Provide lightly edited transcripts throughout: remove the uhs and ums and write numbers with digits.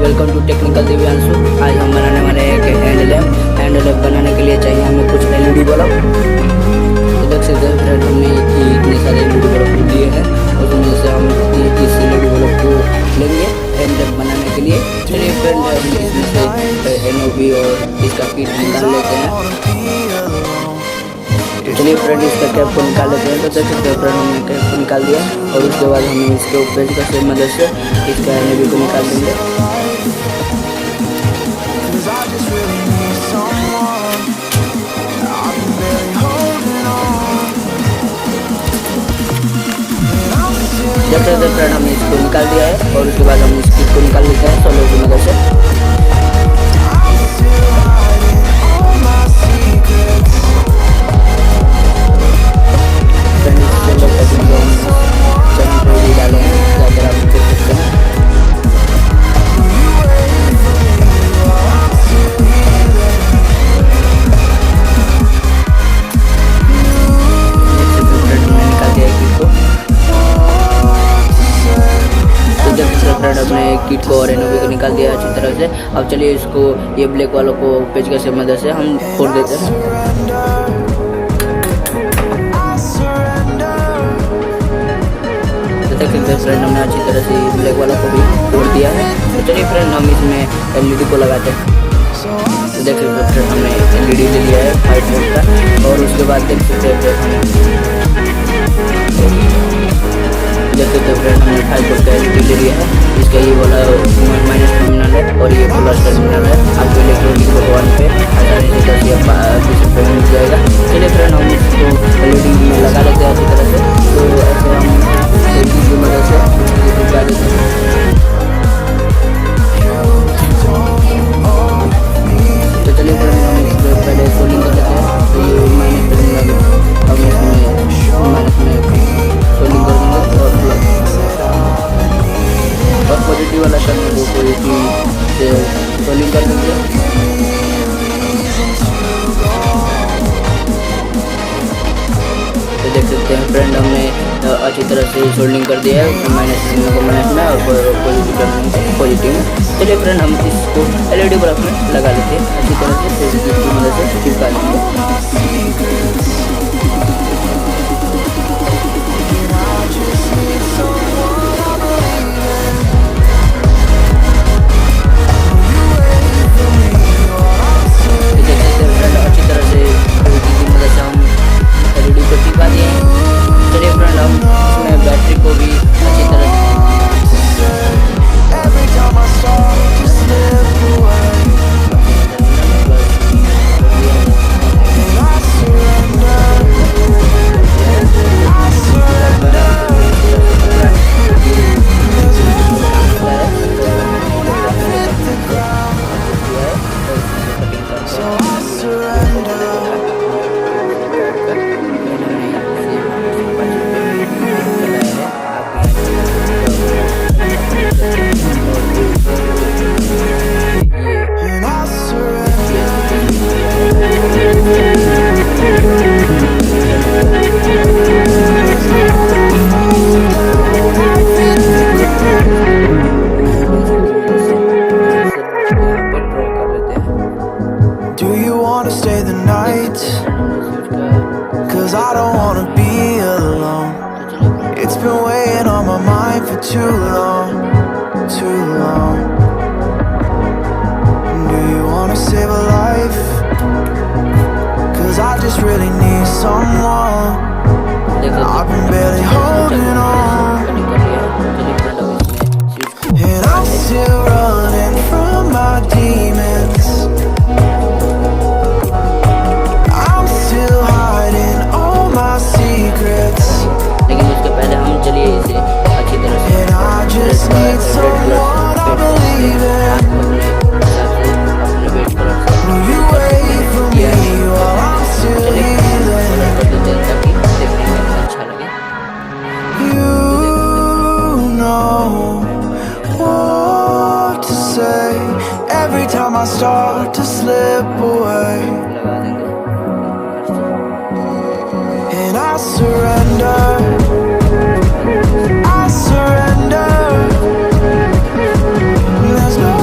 Welcome to technical Divyanshu. आज हम बनाने वाले हैं कि हैंड लैम्प बनाने के लिए चाहिए हमें कुछ एलईडी बल्ब। तो देख सकते हैं फ्रेंड, हमने इतने सारे एलईडी बल्ब लिए हैं और उसमें से हम इस एलईडी बल्ब को लेंगे हैंड लैम्प बनाने के लिए। चलिए फ्रेंड, हम इसमें से एनओबी और इसका किट निकाल लेते हैं। चलिए फ्रेंड, इसका कैप को निकाल लेते हैं। तो देख सकते हैं फ्रेंड, हमने कैप को निकाल दिया और उसके बाद हम इसके ऊपर की मदद से इसका एनओबी को निकाल देंगे। जब तक फ्रेंड हमने इसको निकाल दिया है और उसके बाद हम इस किट को निकाल लेते हैं सोलो की मदद से। अपने किट को और एनओबी को निकाल दिया अच्छी तरह से। अब चलिए इसको ये ब्लैक वालों को पेचकस की मदद से हम फोड़ देते हैं। देख सकते हैं फ्रेंड, हमने अच्छी तरह से ब्लैक वालों को भी फोड़ दिया है। तो चलिए फ्रेंड, हम इसमें एलईडी को लगाते हैं। तो देख सकते हैं फ्रेंड, हमने एलईडी ले लिया है 5 वोल्ट का और उसके बाद देख सकते हैं फ्रेंड हमने 5 वोल्ट का एलईडी ले लिया है। इसका ये वाला माइनस टर्मिनल है और ये प्लस टर्मिनल है। आपको इलेक्ट्रॉनिक भगवान पे आसानी से 10 या 20 रुपये में मिल जाएगा। चलिए फ्रेंड, हम इसको एलईडी में लगा लेते हैं अच्छी तरह से। तो ऐसे हम एलईडी की मदद से लगा देते हैं। तो चलिए फ्रेंड, हम इसको पहले सोल्डिंग कर लेते हैं। तो ये माइनस टर्मिनल हम इसमें माइनस में सोल्डिंग कर देंगे और पॉजिटिव वाला टर्मिनल को पॉजिटिव से सोल्डिंग कर देंगे। तो देख सकते हैं फ्रेंड, हमने अच्छी तरह से सोल्डिंग कर दिया है माइनस टर्मिनल को माइनस में और पॉजिटिव टर्मिनल को पॉजिटिव में। चलिए फ्रेंड, हम इसको एलईडी बल्ब में लगा लेते हैं अच्छी तरह से, इसकी मदद से चिपका लेंगे। I don't wanna be alone. It's been weighing on my mind for too long, too long. Do you wanna save a life? 'Cause I just really need someone. I've been barely holding on, and I'm still running from my demons. I'm still hiding all my secrets. लेकिन उसके पहले हम चलिए इसे अच्छी तरह से And I just need someone I believe in. Will you wait for me while I'm still healing? You know what to say every time I start to slip away. And I surrender, I surrender. There's no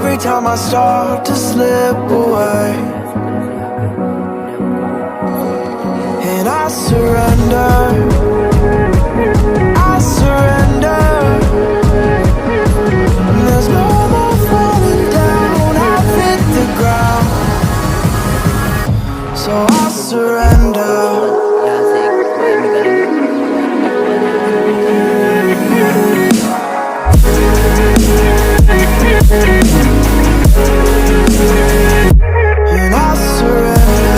every time I start to slip away. And I surrender, I surrender. And there's no more falling down, I've hit the ground. So I surrender. यहाँ से एक wire निकालेंगे। And I surrender.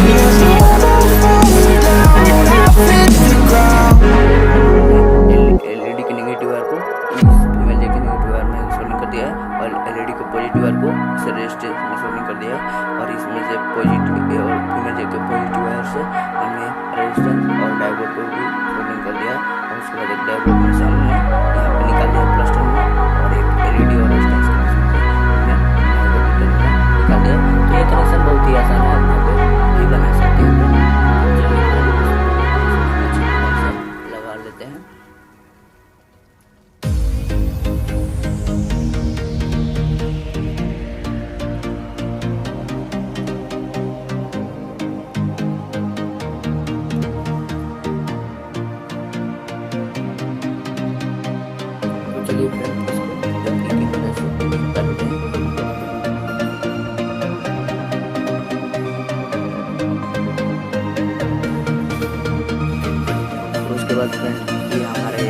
There's no more falling down, I've hit the ground. LED के negative wire को female जे के negative wire में soldering कर दिया है और एलईडी के पॉजिटिव वायर को इस रेजिस्टेंस में सोल्डिंग कर दिया है और इसमें से पॉजिटिव और फीमेल जे के पॉजिटिव वायर से हमने रेजिस्टेंस और डायोड को भी सोल्डिंग कर दिया और उसके बाद एक डायोड में से हमने यहाँ पे निकाल दिया प्लस टर्मिनल और एक एलईडी और रेजिस्टेंस के निकाल दिया। तो ये कनेक्शन बहुत ही आसान है, आप यहाँ पे भी बना सकते हैं। लगा लेते हैं। चलिए फ्रेंड इसको जल्दी की मदद से करते हैं। और उसके बाद फ्रेंड ये हमारे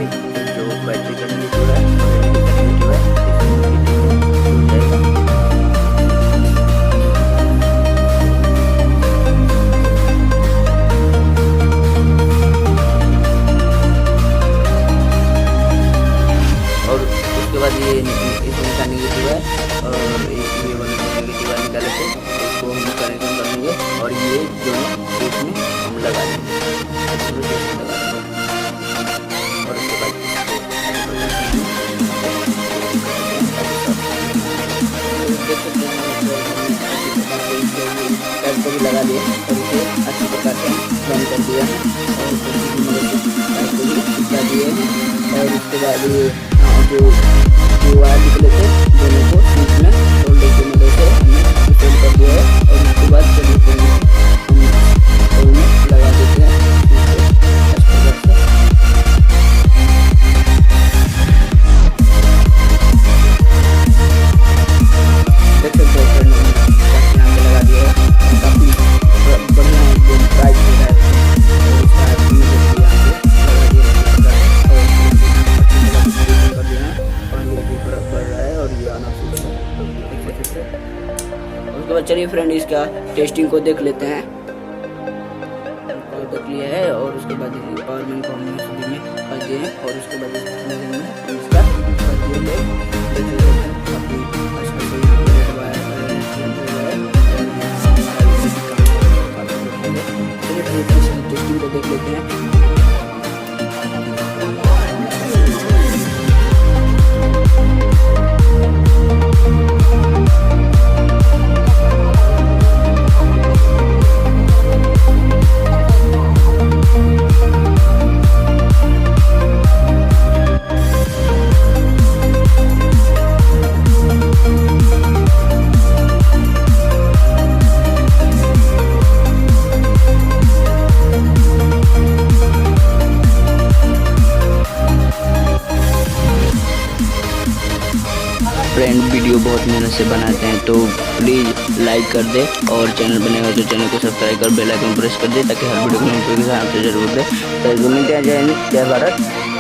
जो बैटरी का नेगेटिव है और उसके बाद ये इसमें का नेगेटिव है और ये वाला नेगेटिव है निकाले थे इसको हम कनेक्शन कर देंगे और ये दोनों इसमें हम लगा देंगे और उसके बाद टैप को भी लगा दिया और इसे अच्छी प्रकार से बंद कर दिया और टैप को भी खिंचा दिए और उसके बाद ये जो वायर निकले थे दोनों को इसमें शोल्डर की मदद से हमने फोल्ड कर दिया है और उसके बाद चलिए हम लगा देते हैं देख सकते हो फ्रेंड यहाँ पे लगा दिया है काफ़ी बढ़िया एकदम ब्राइट हो रहा है और इसका उसके बाद चलिए फ्रेंड इसका टेस्टिंग को देख लेते हैं। देख लिया है और उसके बाद पावर बैंक को हमने सभी में कर दिए हैं और उसके बाद इसका टेस्टिंग को देख लेते हैं। फ्रेंड वीडियो बहुत मेहनत से बनाते हैं तो प्लीज़ लाइक कर दे और चैनल बनेगा तो चैनल को सब्सक्राइब कर बेल आइकन प्रेस कर दे ताकि हर वीडियो को नोटिफिकेशन आपसे जरूर दे। तो मिलते हैं। जय हिंद, जय भारत।